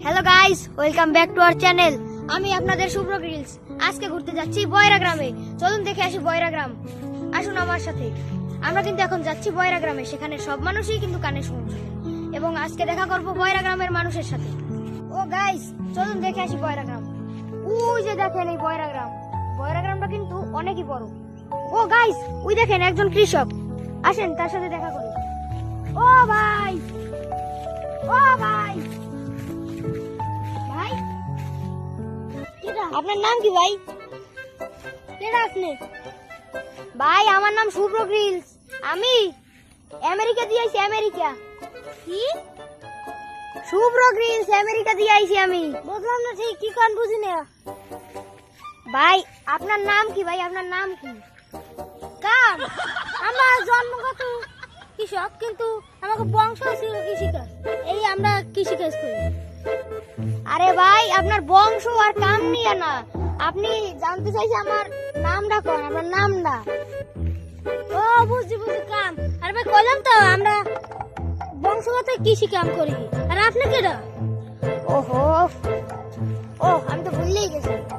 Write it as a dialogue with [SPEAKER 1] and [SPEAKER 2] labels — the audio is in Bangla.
[SPEAKER 1] Hello guys, welcome back to our channel. আমি আপনাদের শুভ্র গ্রিলস। আজকে ঘুরতে যাচ্ছি বয়রা গ্রামে। চলুন দেখে আসি বয়রা গ্রাম। আসুন আমার সাথে। আমরা কিন্তু এখন যাচ্ছি বয়রা গ্রামে। সেখানে সব মানুষই কিন্তু কানে শুনছে এবং আজকে দেখা করব বয়রা গ্রামের মানুষের সাথে। ও গাইস, চলুন দেখে আসি বয়রা গ্রাম। ওই যে দেখেন এই বয়রা গ্রাম। বয়রা গ্রামটা কিন্তু অনেকই বড়। ও গাইস, ওই দেখেন একজন কৃষক। আসেন তার সাথে দেখা করি। ও ভাই, ও ভাই, ভাই আপনার নাম কি ভাই? কেডা আপনি? ভাই আমার নাম শুভ্র গ্রিলস। আমি আমেরিকা দিয়ে আইছি। আমেরিকা। কি? শুভ্র গ্রিলস আমেরিকা দিয়ে আইছি আমি। বুঝলাম না ঠিক, কি কান বুঝি না। ভাই আপনার নাম কি? ভাই আপনার নাম কি? কাম আমার জন্মগত কৃষক, কিন্তু আমাকে বংশ ছিল কৃষিকাজ। এই আমরা কৃষিকাজ করি। আরে ভাই আপনার বংশ আর কাম নিয়ে না, আপনি জানতে চাইছে আমার নামটা কোন, আমার নামটা। ও বুঝছি বুঝছি, কাম। আরে ভাই কইলাম তো আমরা বংশগত কৃষি কাম করি। আর আপনি কেডা? ওহো, ও আমি তো ভুলেই গেছি।